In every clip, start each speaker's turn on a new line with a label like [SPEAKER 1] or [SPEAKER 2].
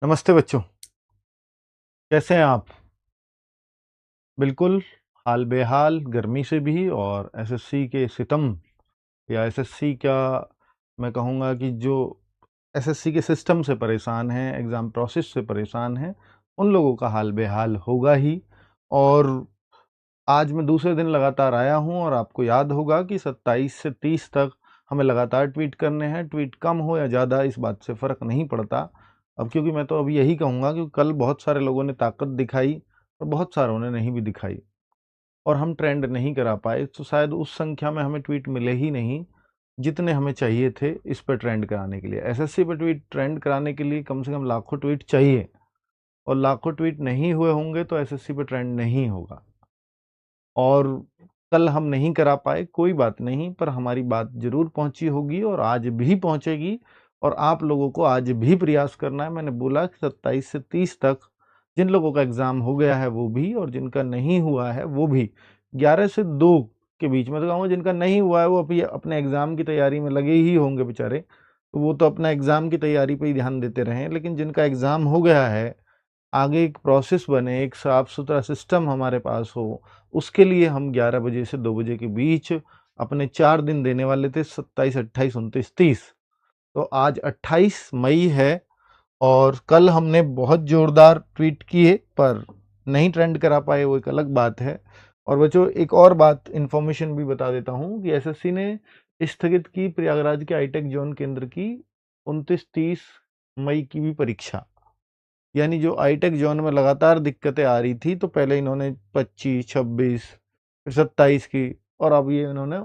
[SPEAKER 1] नमस्ते बच्चों, कैसे हैं आप? बिल्कुल हाल बेहाल गर्मी से भी और एसएससी के सितम या एसएससी का मैं कहूँगा कि जो एसएससी के सिस्टम से परेशान हैं, एग्ज़ाम प्रोसेस से परेशान हैं, उन लोगों का हाल बेहाल होगा ही। और आज मैं दूसरे दिन लगातार आया हूँ और आपको याद होगा कि 27 से 30 तक हमें लगातार ट्वीट करने हैं। ट्वीट कम हो या ज़्यादा इस बात से फ़र्क नहीं पड़ता। अब क्योंकि मैं तो अब यही कहूँगा कि कल बहुत सारे लोगों ने ताकत दिखाई और बहुत सारों ने नहीं भी दिखाई और हम ट्रेंड नहीं करा पाए, तो शायद उस संख्या में हमें ट्वीट मिले ही नहीं जितने हमें चाहिए थे इस पर ट्रेंड कराने के लिए। एसएससी पर ट्वीट ट्रेंड कराने के लिए कम से कम लाखों ट्वीट चाहिए और लाखों ट्वीट नहीं हुए होंगे तो एसएससी पर ट्रेंड नहीं होगा। और कल हम नहीं करा पाए, कोई बात नहीं, पर हमारी बात ज़रूर पहुँची होगी और आज भी पहुँचेगी। और आप लोगों को आज भी प्रयास करना है। मैंने बोला कि 27 से 30 तक जिन लोगों का एग्ज़ाम हो गया है वो भी और जिनका नहीं हुआ है वो भी। 11 से 2 के बीच में तो कहूँगा जिनका नहीं हुआ है वो अभी अपने एग्ज़ाम की तैयारी में लगे ही होंगे बेचारे, तो वो तो अपना एग्ज़ाम की तैयारी पे ही ध्यान देते रहें। लेकिन जिनका एग्ज़ाम हो गया है, आगे एक प्रोसेस बने, एक साफ-सुथरा सिस्टम हमारे पास हो, उसके लिए हम 11 बजे से 2 बजे के बीच अपने 4 दिन देने वाले थे, 27, 28, 29, 30। तो आज 28 मई है और कल हमने बहुत ज़ोरदार ट्वीट किए पर नहीं ट्रेंड करा पाए, वो एक अलग बात है। और बच्चों एक और बात इन्फॉर्मेशन भी बता देता हूँ कि एसएससी ने स्थगित की प्रयागराज के हाईटेक जोन केंद्र की 29-30 मई की भी परीक्षा। यानी जो आईटेक जोन में लगातार दिक्कतें आ रही थी, तो पहले इन्होंने 25, 26, फिर 27 की और अब ये इन्होंने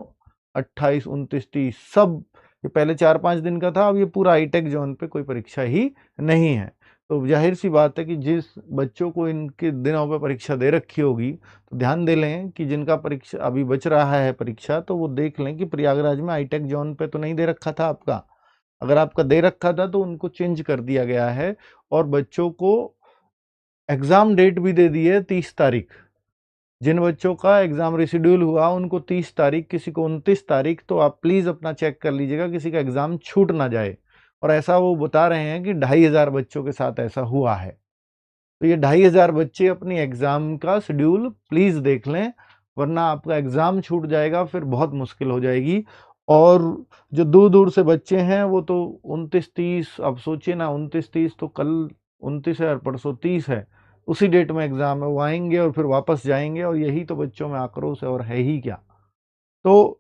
[SPEAKER 1] 28, 29, 30 सब, ये पहले 4-5 दिन का था, अब ये पूरा आईटेक जोन पे कोई परीक्षा ही नहीं है। तो जाहिर सी बात है कि जिस बच्चों को इनके दिनों पे परीक्षा दे रखी होगी, तो ध्यान दे लें कि जिनका परीक्षा अभी बच रहा है परीक्षा, तो वो देख लें कि प्रयागराज में आईटेक जोन पे तो नहीं दे रखा था आपका। अगर आपका दे रखा था तो उनको चेंज कर दिया गया है और बच्चों को एग्ज़ाम डेट भी दे दी है 30 तारीख। जिन बच्चों का एग्ज़ाम रिशेड्यूल हुआ उनको 30 तारीख, किसी को 29 तारीख, तो आप प्लीज़ अपना चेक कर लीजिएगा किसी का एग्ज़ाम छूट ना जाए। और ऐसा वो बता रहे हैं कि 2500 बच्चों के साथ ऐसा हुआ है। तो ये 2500 बच्चे अपनी एग्ज़ाम का शेड्यूल प्लीज़ देख लें, वरना आपका एग्ज़ाम छूट जाएगा, फिर बहुत मुश्किल हो जाएगी। और जो दूर-दूर से बच्चे हैं वो तो 29-30, अब सोचिए ना, 29-30 तो कल 29 है और परसों 30 है, उसी डेट में एग्ज़ाम है, वो आएँगे और फिर वापस जाएँगे और यही तो बच्चों में आक्रोश है और है ही क्या। तो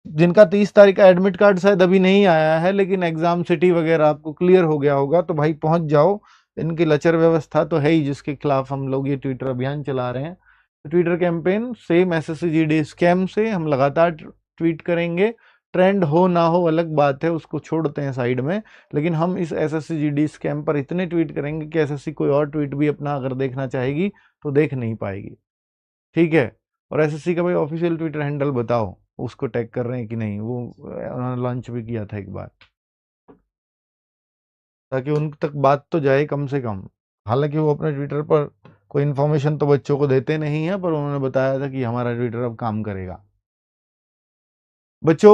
[SPEAKER 1] जिनका 30 तारीख का एडमिट कार्ड शायद अभी नहीं आया है, लेकिन एग्ज़ाम सिटी वगैरह आपको क्लियर हो गया होगा, तो भाई पहुँच जाओ। इनकी लचर व्यवस्था तो है ही, जिसके खिलाफ हम लोग ये ट्विटर अभियान चला रहे हैं। तो Twitter campaign same SSC GD scam से हम लगातार ट्वीट करेंगे। ट्रेंड हो ना हो अलग बात है, उसको छोड़ते हैं साइड में। लेकिन हम इस एसएससी जीडी स्कैम पर इतने ट्वीट करेंगे कि एसएससी कोई और ट्वीट भी अपना अगर देखना चाहेगी तो देख नहीं पाएगी। ठीक है? और एसएससी का भाई ऑफिशियल ट्विटर हैंडल बताओ, उसको टैग कर रहे हैं कि नहीं? वो उन्होंने लॉन्च भी किया था एक बार, ताकि उन तक बात तो जाए कम से कम। हालांकि वो अपने ट्विटर पर कोई इन्फॉर्मेशन तो बच्चों को देते नहीं है, पर उन्होंने बताया था कि हमारा ट्विटर अब काम करेगा। बच्चों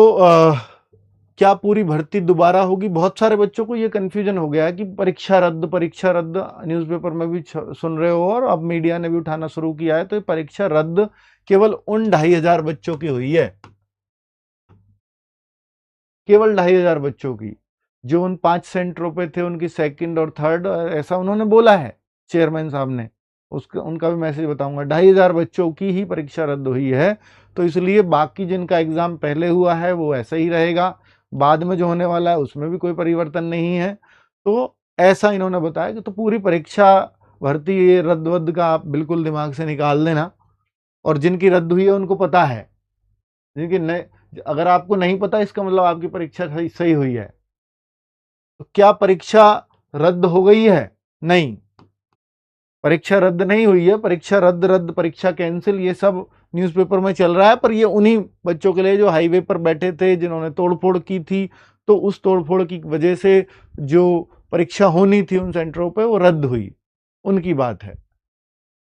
[SPEAKER 1] क्या पूरी भर्ती दोबारा होगी? बहुत सारे बच्चों को ये कन्फ्यूजन हो गया है कि परीक्षा रद्द न्यूज़पेपर में भी सुन रहे हो और अब मीडिया ने भी उठाना शुरू किया है। तो ये परीक्षा रद्द केवल उन 2500 बच्चों की हुई है, केवल 2500 बच्चों की, जो उन 5 सेंटरों पे थे, उनकी सेकंड और थर्ड, ऐसा उन्होंने बोला है चेयरमैन साहब ने। उसका उनका भी मैसेज बताऊंगा। 2500 बच्चों की ही परीक्षा रद्द हुई है, तो इसलिए बाकी जिनका एग्जाम पहले हुआ है वो ऐसा ही रहेगा, बाद में जो होने वाला है उसमें भी कोई परिवर्तन नहीं है। तो ऐसा इन्होंने बताया कि तो पूरी परीक्षा भर्ती ये रद्द वद्द का आप बिल्कुल दिमाग से निकाल देना। और जिनकी रद्द हुई है उनको पता है, जिनकी नहीं, अगर आपको नहीं पता इसका मतलब आपकी परीक्षा सही सही हुई है। तो क्या परीक्षा रद्द हो गई है? नहीं, परीक्षा रद्द नहीं हुई है। परीक्षा रद्द रद्द परीक्षा कैंसिल ये सब न्यूज़पेपर में चल रहा है, पर ये उन्हीं बच्चों के लिए जो हाईवे पर बैठे थे, जिन्होंने तोड़फोड़ की थी। तो उस तोड़फोड़ की वजह से जो परीक्षा होनी थी उन सेंटरों पे वो रद्द हुई, उनकी बात है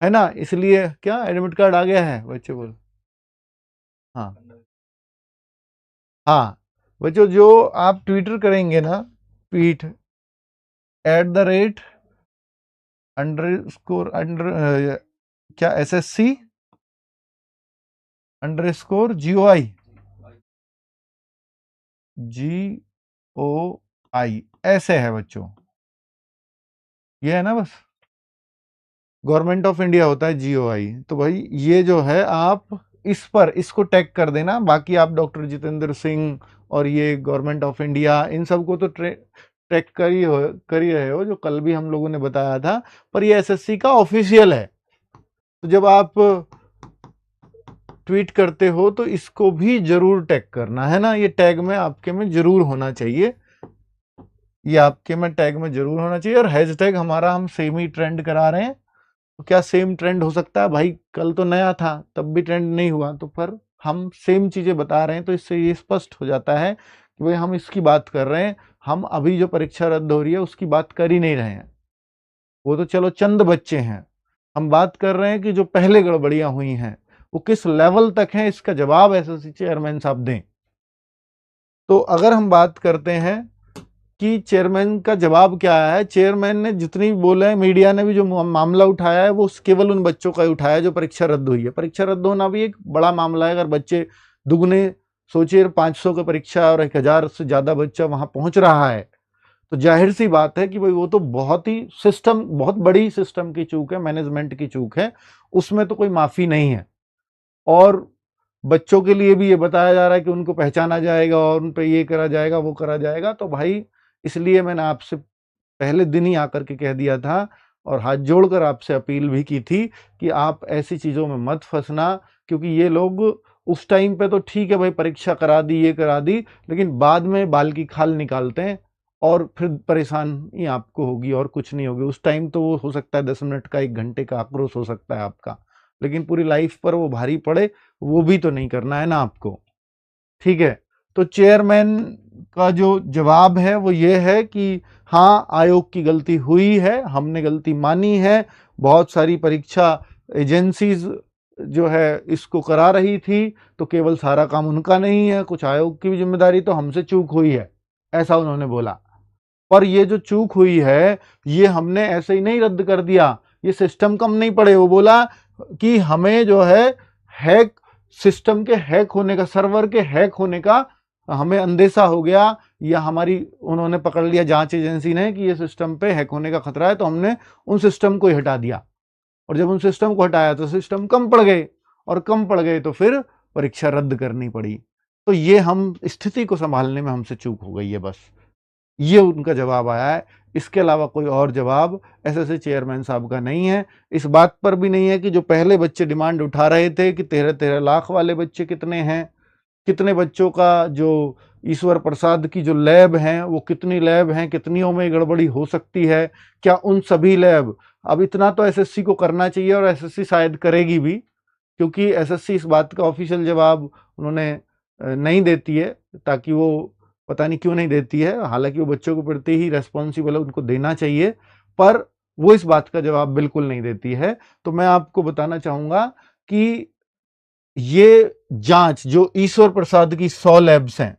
[SPEAKER 1] ना? इसलिए क्या एडमिट कार्ड आ गया है बच्चे बोल? हाँ हाँ बच्चों, जो आप ट्विटर करेंगे ना, ट्वीट @ अंडरस्कोर क्या SSC अंडरस्कोर GOI ऐसे है बच्चों, ये है ना, बस गवर्नमेंट ऑफ इंडिया होता है GOI। तो भाई ये जो है आप इस पर इसको टैग कर देना। बाकी आप डॉक्टर जितेंद्र सिंह और ये गवर्नमेंट ऑफ इंडिया इन सबको तो टैग कर ही रहे हो, जो कल भी हम लोगों ने बताया था, पर ये SSC का ऑफिशियल है। तो जब आप ट्वीट करते हो तो इसको भी जरूर टैग करना है ना, ये टैग में आपके में जरूर होना चाहिए, ये आपके में टैग में जरूर होना चाहिए। और हैशटैग हमारा हम सेम ही ट्रेंड करा रहे हैं। तो क्या सेम ट्रेंड हो सकता है भाई? कल तो नया था तब भी ट्रेंड नहीं हुआ, तो पर हम सेम चीजें बता रहे हैं, तो इससे ये स्पष्ट हो जाता है कि भाई हम इसकी बात कर रहे हैं। हम अभी जो परीक्षा रद्द हो रही है उसकी बात कर ही नहीं रहे हैं, वो तो चलो चंद बच्चे हैं। हम बात कर रहे हैं कि जो पहले गड़बड़ियां हुई हैं वो किस लेवल तक हैं, इसका जवाब SSC चेयरमैन साहब दें। तो अगर हम बात करते हैं कि चेयरमैन का जवाब क्या है, चेयरमैन ने जितनी बोला है, मीडिया ने भी जो मामला उठाया है वो केवल उन बच्चों का ही उठाया है जो परीक्षा रद्द हुई है। परीक्षा रद्द होना भी एक बड़ा मामला है। अगर बच्चे दुगने, सोचिए 500 की परीक्षा और 1000 से ज्यादा बच्चा वहां पहुंच रहा है, तो जाहिर सी बात है कि भाई वो तो बहुत ही बहुत बड़ी सिस्टम की चूक है, मैनेजमेंट की चूक है, उसमें तो कोई माफी नहीं है। और बच्चों के लिए भी ये बताया जा रहा है कि उनको पहचाना जाएगा और उन पे ये करा जाएगा वो करा जाएगा। तो भाई इसलिए मैंने आपसे पहले दिन ही आकर के कह दिया था और हाथ जोड़कर आपसे अपील भी की थी कि आप ऐसी चीजों में मत फंसना, क्योंकि ये लोग उस टाइम पे तो ठीक है भाई, परीक्षा करा दी, ये करा दी, लेकिन बाद में बाल की खाल निकालते हैं और फिर परेशानी आपको होगी और कुछ नहीं होगी। उस टाइम तो वो हो सकता है 10 मिनट का, 1 घंटे का आक्रोश हो सकता है आपका, लेकिन पूरी लाइफ पर वो भारी पड़े, वो भी तो नहीं करना है ना आपको। ठीक है, तो चेयरमैन का जो जवाब है वो ये है कि हाँ, आयोग की गलती हुई है, हमने गलती मानी है। बहुत सारी परीक्षा एजेंसीज जो है इसको करा रही थी, तो केवल सारा काम उनका नहीं है, कुछ आयोग की भी जिम्मेदारी, तो हमसे चूक हुई है, ऐसा उन्होंने बोला। पर ये जो चूक हुई है ये हमने ऐसे ही नहीं रद्द कर दिया, ये सिस्टम कम नहीं पड़े। वो बोला कि हमें जो है हैक, सिस्टम के हैक होने का, सर्वर के हैक होने का हमें अंदेशा हो गया, या हमारी उन्होंने पकड़ लिया जांच एजेंसी ने कि ये सिस्टम पे हैक होने का खतरा है, तो हमने उन सिस्टम को ही हटा दिया। और जब उन सिस्टम को हटाया तो सिस्टम कम पड़ गए, और कम पड़ गए तो फिर परीक्षा रद्द करनी पड़ी। तो ये हम स्थिति को संभालने में हमसे चूक हो गई है, बस ये उनका जवाब आया है। इसके अलावा कोई और जवाब SSC चेयरमैन साहब का नहीं है। इस बात पर भी नहीं है कि जो पहले बच्चे डिमांड उठा रहे थे कि 13-13 लाख वाले बच्चे कितने हैं, कितने बच्चों का जो ईश्वर प्रसाद की जो लैब हैं वो कितनी लैब हैं, कितनियों में गड़बड़ी हो सकती है, क्या उन सभी लैब, अब इतना तो SSC को करना चाहिए और SSC शायद करेगी भी, क्योंकि SSC इस बात का ऑफिशियल जवाब उन्होंने नहीं देती है, ताकि वो, पता नहीं क्यों नहीं देती है, हालांकि वो बच्चों के प्रति ही रेस्पॉन्सिबल है, उनको देना चाहिए, पर वो इस बात का जवाब बिल्कुल नहीं देती है। तो मैं आपको बताना चाहूंगा कि ये जांच जो ईश्वर प्रसाद की 100 लैब्स हैं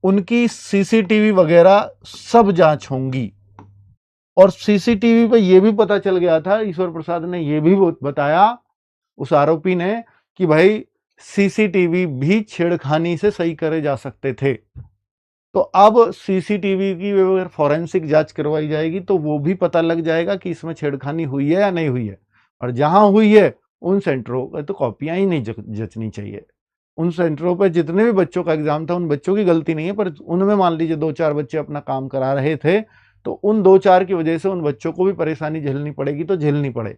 [SPEAKER 1] उनकी CCTV वगैरह सब जांच होंगी। और CCTV पे ये भी पता चल गया था, ईश्वर प्रसाद ने ये भी बताया उस आरोपी ने कि भाई CCTV भी छेड़खानी से सही करे जा सकते थे। तो अब CCTV की अगर फॉरेंसिक जांच करवाई जाएगी तो वो भी पता लग जाएगा कि इसमें छेड़खानी हुई है या नहीं हुई है। और जहां हुई है उन सेंटरों पर तो कॉपियां ही नहीं जचनी चाहिए। उन सेंटरों पर जितने भी बच्चों का एग्जाम था उन बच्चों की गलती नहीं है, पर उनमें मान लीजिए 2-4 बच्चे अपना काम करा रहे थे, तो उन 2-4 की वजह से उन बच्चों को भी परेशानी झेलनी पड़ेगी, तो झेलनी पड़े।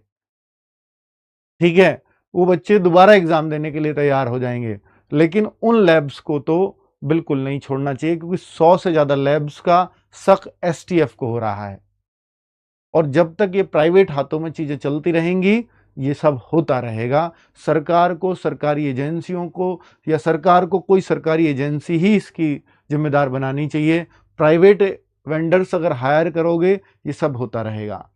[SPEAKER 1] ठीक है, वो बच्चे दोबारा एग्जाम देने के लिए तैयार हो जाएंगे, लेकिन उन लैब्स को तो बिल्कुल नहीं छोड़ना चाहिए, क्योंकि 100 से ज्यादा लैब्स का शक STF को हो रहा है। और जब तक ये प्राइवेट हाथों में चीजें चलती रहेंगी ये सब होता रहेगा। सरकार को, सरकारी एजेंसियों को, या सरकार को कोई सरकारी एजेंसी ही इसकी जिम्मेदार बनानी चाहिए। प्राइवेट वेंडर्स अगर हायर करोगे ये सब होता रहेगा।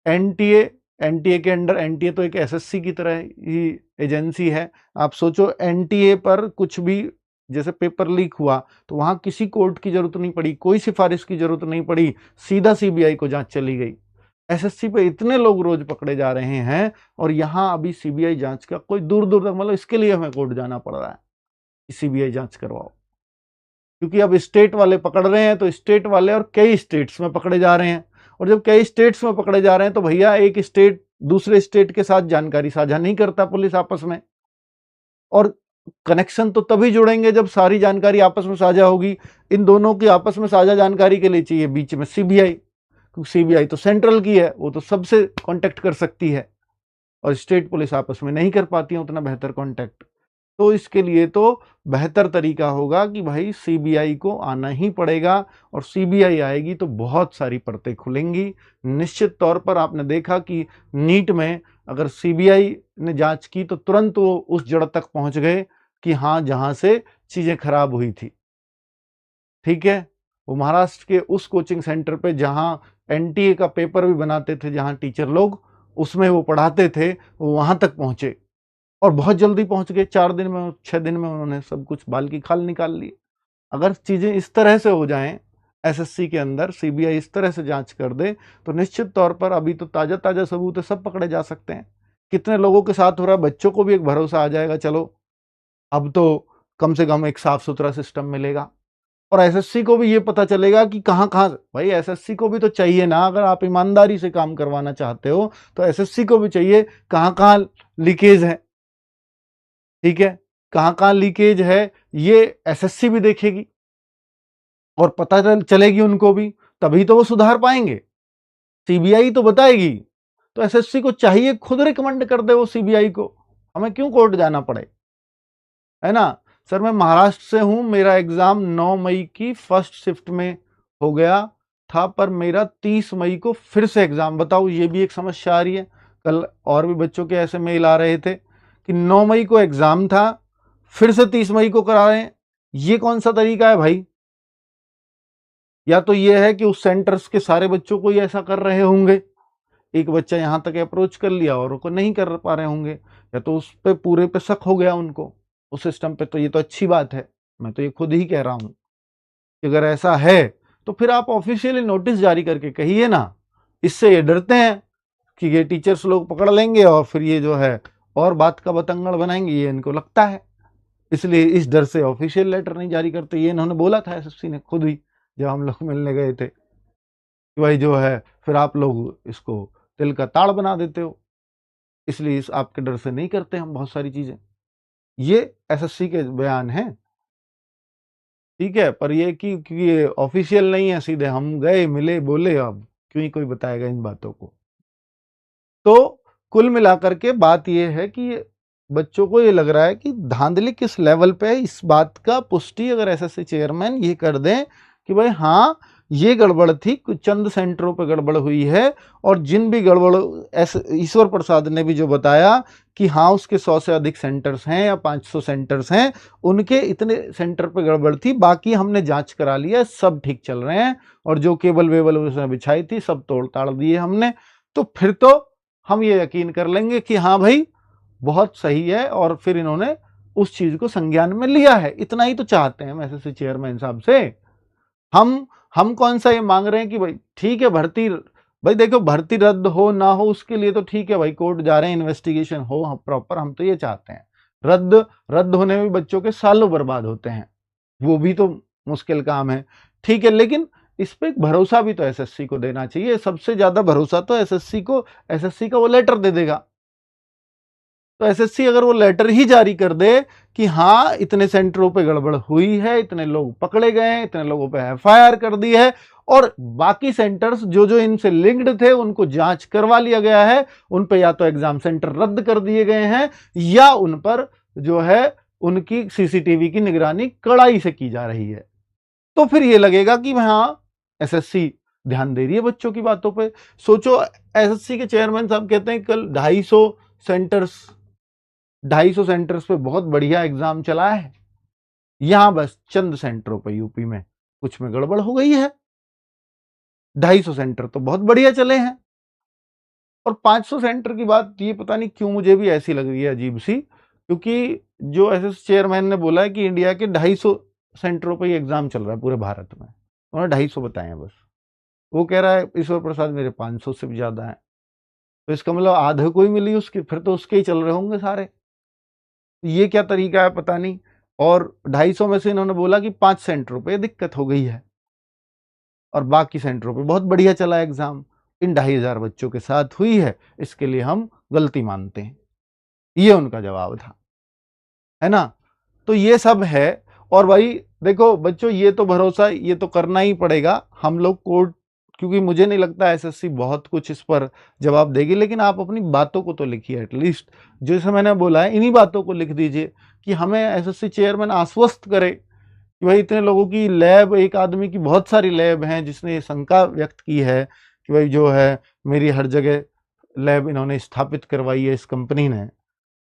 [SPEAKER 1] एनटीए के अंडर, एनटीए तो एक SSC की तरह ही एजेंसी है। आप सोचो एनटीए पर कुछ भी, जैसे पेपर लीक हुआ तो वहां किसी कोर्ट की जरूरत नहीं पड़ी, कोई सिफारिश की जरूरत नहीं पड़ी, सीधा CBI को जांच चली गई। एसएससी पे इतने लोग रोज पकड़े जा रहे हैं, और यहाँ अभी सीबीआई जांच का कोई दूर दूर तक, मतलब इसके लिए हमें कोर्ट जाना पड़ रहा है कि सीबीआई जांच करवाओ, क्योंकि अब स्टेट वाले पकड़ रहे हैं, तो स्टेट वाले और कई स्टेट्स में पकड़े जा रहे हैं, और जब कई स्टेट्स में पकड़े जा रहे हैं तो भैया एक स्टेट दूसरे स्टेट के साथ जानकारी साझा नहीं करता पुलिस आपस में, और कनेक्शन तो तभी जुड़ेंगे जब सारी जानकारी आपस में साझा होगी। इन दोनों की आपस में साझा जानकारी के लिए चाहिए बीच में सीबीआई, क्योंकि सीबीआई तो सेंट्रल की है, वो तो सबसे कांटेक्ट कर सकती है, और स्टेट पुलिस आपस में नहीं कर पाती है उतना बेहतर कांटेक्ट। तो इसके लिए तो बेहतर तरीका होगा कि भाई सीबीआई को आना ही पड़ेगा, और सीबीआई आएगी तो बहुत सारी परतें खुलेंगी। निश्चित तौर पर आपने देखा कि नीट में अगर सीबीआई ने जांच की तो तुरंत वो उस जड़ तक पहुंच गए कि हाँ, जहां से चीजें खराब हुई थी, ठीक है, वो महाराष्ट्र के उस कोचिंग सेंटर पे जहां एनटीए का पेपर भी बनाते थे, जहां टीचर लोग उसमें वो पढ़ाते थे, वो वहां तक पहुंचे, और बहुत जल्दी पहुंच गए। 4 दिन में 6 दिन में उन्होंने सब कुछ बाल की खाल निकाल ली। अगर चीजें इस तरह से हो जाएं, एसएससी के अंदर सीबीआई इस तरह से जांच कर दे, तो निश्चित तौर पर अभी तो ताजा ताजा सबूत है, सब पकड़े जा सकते हैं। कितने लोगों के साथ हो रहा है, बच्चों को भी एक भरोसा आ जाएगा, चलो अब तो कम से कम एक साफ सुथरा सिस्टम मिलेगा। और एसएससी को भी ये पता चलेगा कि कहां कहां, भाई एसएससी को भी तो चाहिए ना, अगर आप ईमानदारी से काम करवाना चाहते हो तो एसएससी को भी चाहिए कहां कहां लीकेज है, ठीक है, कहां कहां लीकेज है, ये एसएससी भी देखेगी और पता चलेगी उनको भी, तभी तो वो सुधार पाएंगे। सीबीआई तो बताएगी, तो एसएससी को चाहिए खुद रिकमेंड कर दे वो सीबीआई को, हमें क्यों कोर्ट जाना पड़े, है ना। सर मैं महाराष्ट्र से हूं, मेरा एग्जाम 9 मई की फर्स्ट शिफ्ट में हो गया था, पर मेरा 30 मई को फिर से एग्जाम, बताओ ये भी एक समस्या आ रही है। कल और भी बच्चों के ऐसे मेल आ रहे थे कि 9 मई को एग्जाम था, फिर से 30 मई को करा रहे हैं, ये कौन सा तरीका है भाई। या तो ये है कि उस सेंटर्स के सारे बच्चों को ही ऐसा कर रहे होंगे, एक बच्चा यहां तक अप्रोच कर लिया और को नहीं कर पा रहे होंगे, या तो उस पे पूरे पे शक हो गया उनको, उस सिस्टम पे। तो ये तो अच्छी बात है, मैं तो ये खुद ही कह रहा हूं कि अगर ऐसा है तो फिर आप ऑफिशियली नोटिस जारी करके कहिए ना। इससे ये डरते हैं कि ये टीचर्स लोग पकड़ लेंगे और फिर ये जो है और बात का बतंगड़ बनाएंगे, ये इनको लगता है, इसलिए इस डर से ऑफिशियल लेटर नहीं जारी करते। ये इन्होंने बोला था एसएससी ने खुद ही, जब हम लोग मिलने गए थे, कि भाई जो है फिर आप लोग इसको तिल का ताड़ बना देते हो, इसलिए इस आपके डर से नहीं करते हम बहुत सारी चीजें। ये एसएससी के बयान हैं, ठीक है, पर ये कि ये ऑफिशियल नहीं है, सीधे हम गए मिले बोले, अब क्यों ही कोई बताएगा इन बातों को। तो कुल मिलाकर के बात ये है कि बच्चों को ये लग रहा है कि धांधली किस लेवल पे है, इस बात का पुष्टि अगर एसएससी चेयरमैन ये कर दें कि भाई हाँ ये गड़बड़ थी, कुछ चंद सेंटरों पे गड़बड़ हुई है, और जिन भी गड़बड़, ईश्वर प्रसाद ने भी जो बताया कि हाँ उसके 100 से अधिक सेंटर्स हैं या 500 सेंटर्स हैं, उनके इतने सेंटर पे गड़बड़ थी, बाकी हमने जांच करा लिया, सब ठीक चल रहे हैं, और जो केबल वेबल उसने बिछाई थी सब तोड़ ताड़ दिए हमने, तो फिर तो हम ये यकीन कर लेंगे कि हाँ भाई बहुत सही है, और फिर इन्होंने उस चीज को संज्ञान में लिया है। इतना ही तो चाहते हैं हम एसएससी चेयरमैन साहब से। हम कौन सा ये मांग रहे हैं कि भाई ठीक है भर्ती, भाई देखो भर्ती रद्द हो ना हो उसके लिए तो ठीक है भाई, कोर्ट जा रहे हैं, इन्वेस्टिगेशन हो प्रॉपर, हम तो ये चाहते हैं। रद्द रद्द होने में बच्चों के सालों बर्बाद होते हैं, वो भी तो मुश्किल काम है, ठीक है, लेकिन इस पे एक भरोसा भी तो एसएससी को देना चाहिए। सबसे ज्यादा भरोसा तो एसएससी को, एसएससी का वो लेटर दे देगा, तो एसएससी अगर वो लेटर ही जारी कर दे कि हाँ इतने सेंटरों पे गड़बड़ हुई है, इतने लोग पकड़े गए हैं, इतने लोगों पे एफआईआर कर दी है, और बाकी सेंटर्स जो जो इनसे लिंक्ड थे उनको जांच करवा लिया गया है, उन पे या तो एग्जाम सेंटर रद्द कर दिए गए हैं, या उन पर जो है उनकी सीसीटीवी की निगरानी कड़ाई से की जा रही है, तो फिर ये लगेगा कि हाँ एसएससी ध्यान दे रही है बच्चों की बातों पे। सोचो एसएससी के चेयरमैन साहब कहते हैं कल 250 सेंटर्स पे बहुत बढ़िया एग्जाम चला है, यहां बस चंद सेंटरों पे यूपी में कुछ में गड़बड़ हो गई है। 250 सेंटर तो बहुत बढ़िया चले हैं, और 500 सेंटर की बात ये पता नहीं क्यों मुझे भी ऐसी लग रही है अजीब सी, क्योंकि जो एसएस चेयरमैन ने बोला है कि इंडिया के 250 सेंटरों पे एग्जाम चल रहा है पूरे भारत में, उन्होंने 250 बताए हैं बस। वो कह रहा है ईश्वर प्रसाद मेरे 500 से भी ज़्यादा है, तो इसका मतलब आधे को ही मिली उसकी, फिर तो उसके ही चल रहे होंगे सारे। ये क्या तरीका है पता नहीं। और 250 में से इन्होंने बोला कि 5 सेंटरों पे दिक्कत हो गई है और बाकी सेंटरों पे बहुत बढ़िया चला एग्जाम। इन 2500 बच्चों के साथ हुई है, इसके लिए हम गलती मानते हैं। ये उनका जवाब था, है ना। तो ये सब है। और भाई देखो बच्चों, ये तो भरोसा ये तो करना ही पड़ेगा हम लोग कोर्ट, क्योंकि मुझे नहीं लगता एसएससी बहुत कुछ इस पर जवाब देगी, लेकिन आप अपनी बातों को तो लिखिए एटलीस्ट। जैसे मैंने बोला है, इन्हीं बातों को लिख दीजिए कि हमें एसएससी चेयरमैन आश्वस्त करे कि भाई इतने लोगों की लैब, एक आदमी की बहुत सारी लैब हैं जिसने ये शंका व्यक्त की है कि भाई जो है मेरी हर जगह लैब इन्होंने स्थापित करवाई है इस कंपनी ने,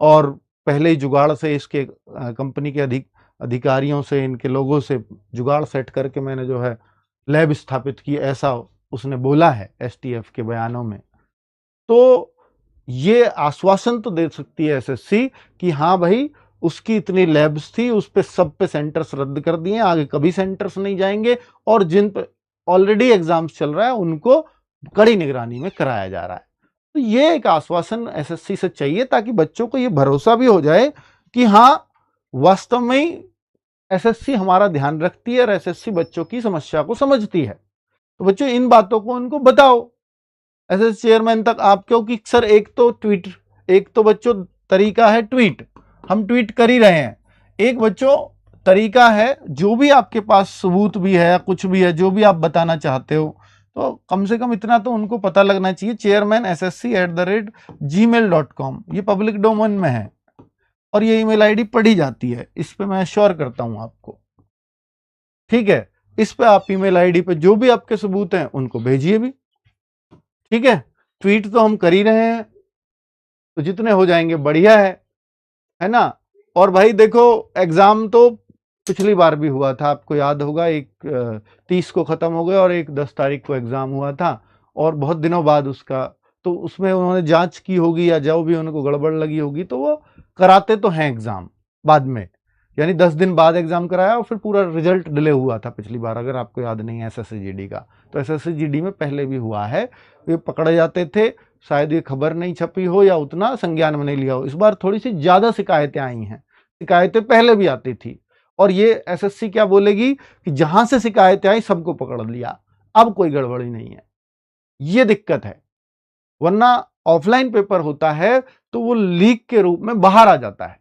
[SPEAKER 1] और पहले ही जुगाड़ से इसके कंपनी के अधिकारियों से, इनके लोगों से जुगाड़ सेट करके मैंने जो है लैब स्थापित की, ऐसा उसने बोला है एसटीएफ के बयानों में। तो ये आश्वासन तो दे सकती है एसएससी कि हाँ भाई उसकी इतनी लैब्स थी, उस पे सब पे सेंटर्स रद्द कर दिए, आगे कभी सेंटर्स नहीं जाएंगे, और जिन पे ऑलरेडी एग्जाम्स चल रहा है उनको कड़ी निगरानी में कराया जा रहा है। तो ये एक आश्वासन एसएससी से चाहिए ताकि बच्चों को ये भरोसा भी हो जाए कि हाँ वास्तव में ही एसएससी हमारा ध्यान रखती है और एसएससी बच्चों की समस्या को समझती है। तो बच्चों इन बातों को उनको बताओ एसएससी चेयरमैन तक आप, क्योंकि सर एक तो ट्वीट, एक तो बच्चों तरीका है ट्वीट, हम ट्वीट कर ही रहे हैं। एक बच्चों तरीका है जो भी आपके पास सबूत भी है, कुछ भी है जो भी आप बताना चाहते हो, तो कम से कम इतना तो उनको पता लगना चाहिए। chairmanssc@gmail.com ये पब्लिक डोमेन में है और ये ईमेल आईडी पढ़ी जाती है, इस पे मैं श्योर करता हूं आपको, ठीक है। इस पे आप ईमेल आईडी पे जो भी आपके सबूत हैं उनको भेजिए भी, ठीक है। ट्वीट तो हम कर ही रहे हैं, तो जितने हो जाएंगे बढ़िया है ना। और भाई देखो एग्जाम तो पिछली बार भी हुआ था, आपको याद होगा, एक 30 को खत्म हो गया और एक 10 तारीख को एग्जाम हुआ था, और बहुत दिनों बाद उसका, तो उसमें उन्होंने जांच की होगी या जो भी उनको गड़बड़ लगी होगी, तो वो कराते तो हैं एग्जाम बाद में, यानी 10 दिन बाद एग्जाम कराया और फिर पूरा रिजल्ट डिले हुआ था पिछली बार, अगर आपको याद नहीं है एसएससी का। तो एसएससी में पहले भी हुआ है, ये पकड़े जाते थे, शायद ये खबर नहीं छपी हो या उतना संज्ञान में नहीं लिया हो। इस बार थोड़ी सी ज्यादा शिकायतें आई हैं, शिकायतें पहले भी आती थी, और ये एसएससी क्या बोलेगी कि जहां से शिकायतें आई सबको पकड़ लिया, अब कोई गड़बड़ी नहीं है। ये दिक्कत है, वरना ऑफलाइन पेपर होता है तो वो लीक के रूप में बाहर आ जाता है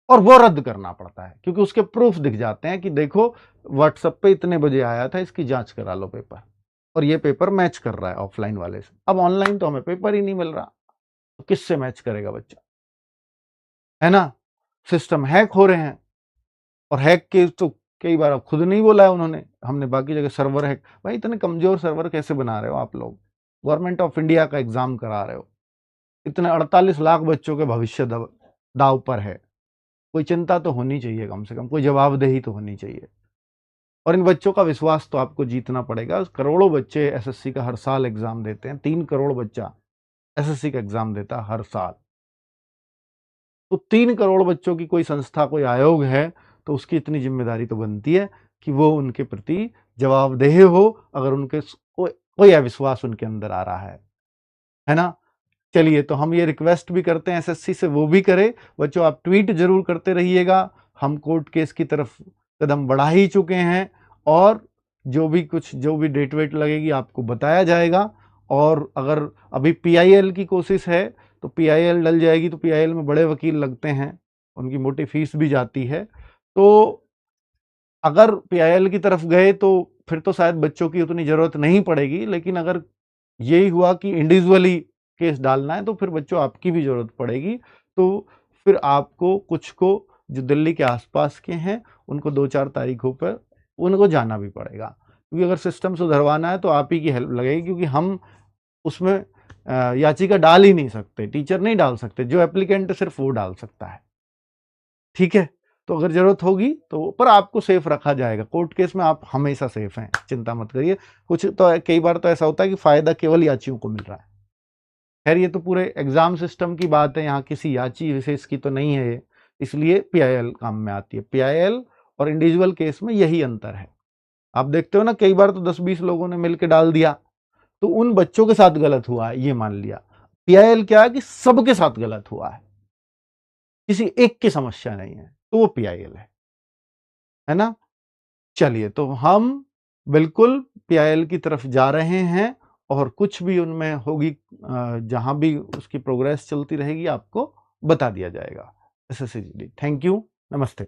[SPEAKER 1] और वो रद्द करना पड़ता है, क्योंकि उसके प्रूफ दिख जाते हैं कि देखो व्हाट्सएप पे इतने बजे आया था, इसकी जांच करा लो पेपर, और ये पेपर मैच कर रहा है ऑफलाइन वाले से। अब ऑनलाइन तो हमें पेपर ही नहीं मिल रहा, तो किससे मैच करेगा बच्चा, है ना। सिस्टम हैक हो रहे हैं, और हैक के तो कई बार अब खुद नहीं बोला है उन्होंने, हमने बाकी जगह सर्वर हैक, भाई इतने कमजोर सर्वर कैसे बना रहे हो आप लोग, गवर्नमेंट ऑफ इंडिया का एग्जाम करा रहे हो, इतने 48 लाख बच्चों के भविष्य दाव पर है, कोई चिंता तो होनी चाहिए, कम से कम कोई जवाबदेही तो होनी चाहिए। और इन बच्चों का विश्वास तो आपको जीतना पड़ेगा। करोड़ों बच्चे एसएससी का हर साल एग्जाम देते हैं, 3 करोड़ बच्चा एसएससी का एग्जाम देता है हर साल। तो 3 करोड़ बच्चों की कोई संस्था, कोई आयोग है, तो उसकी इतनी जिम्मेदारी तो बनती है कि वो उनके प्रति जवाबदेह हो, अगर उनके कोई अविश्वास उनके अंदर आ रहा है ना। चलिए, तो हम ये रिक्वेस्ट भी करते हैं एसएससी से, वो भी करे। बच्चों आप ट्वीट जरूर करते रहिएगा, हम कोर्ट केस की तरफ कदम बढ़ा ही चुके हैं, और जो भी डेट वेट लगेगी आपको बताया जाएगा। और अगर अभी पीआईएल की कोशिश है तो पीआईएल डल जाएगी, तो पीआईएल में बड़े वकील लगते हैं, उनकी मोटी फीस भी जाती है, तो अगर पीआईएल की तरफ गए तो फिर तो शायद बच्चों की उतनी जरूरत नहीं पड़ेगी। लेकिन अगर यही हुआ कि इंडिविजुअली केस डालना है, तो फिर बच्चों आपकी भी जरूरत पड़ेगी। तो फिर आपको कुछ को जो दिल्ली के आसपास के हैं उनको 2-4 तारीखों पर उनको जाना भी पड़ेगा, क्योंकि अगर सिस्टम सुधरवाना है तो आप ही की हेल्प लगेगी, क्योंकि हम उसमें याचिका डाल ही नहीं सकते, टीचर नहीं डाल सकते, जो एप्लीकेंट सिर्फ वो डाल सकता है, ठीक है। तो अगर जरूरत होगी तो, पर आपको सेफ रखा जाएगा, कोर्ट केस में आप हमेशा सेफ हैं, चिंता मत करिए। कुछ तो कई बार तो ऐसा होता है कि फायदा केवल याचियों को मिल रहा है। खैर ये तो पूरे एग्जाम सिस्टम की बात है, यहाँ किसी याची विशेष की तो नहीं है ये, इसलिए पीआईएल काम में आती है। पीआईएल और इंडिविजुअल केस में यही अंतर है। आप देखते हो ना, कई बार तो 10-20 लोगों ने मिलकर डाल दिया, तो उन बच्चों के साथ गलत हुआ है ये मान लिया। पीआईएल क्या है कि सबके साथ गलत हुआ है, किसी एक की समस्या नहीं है, तो वो पीआईएल है ना। चलिए, तो हम बिल्कुल पीआईएल की तरफ जा रहे हैं, और कुछ भी उनमें होगी, जहां भी उसकी प्रोग्रेस चलती रहेगी आपको बता दिया जाएगा। SSC GD. थैंक यू, नमस्ते।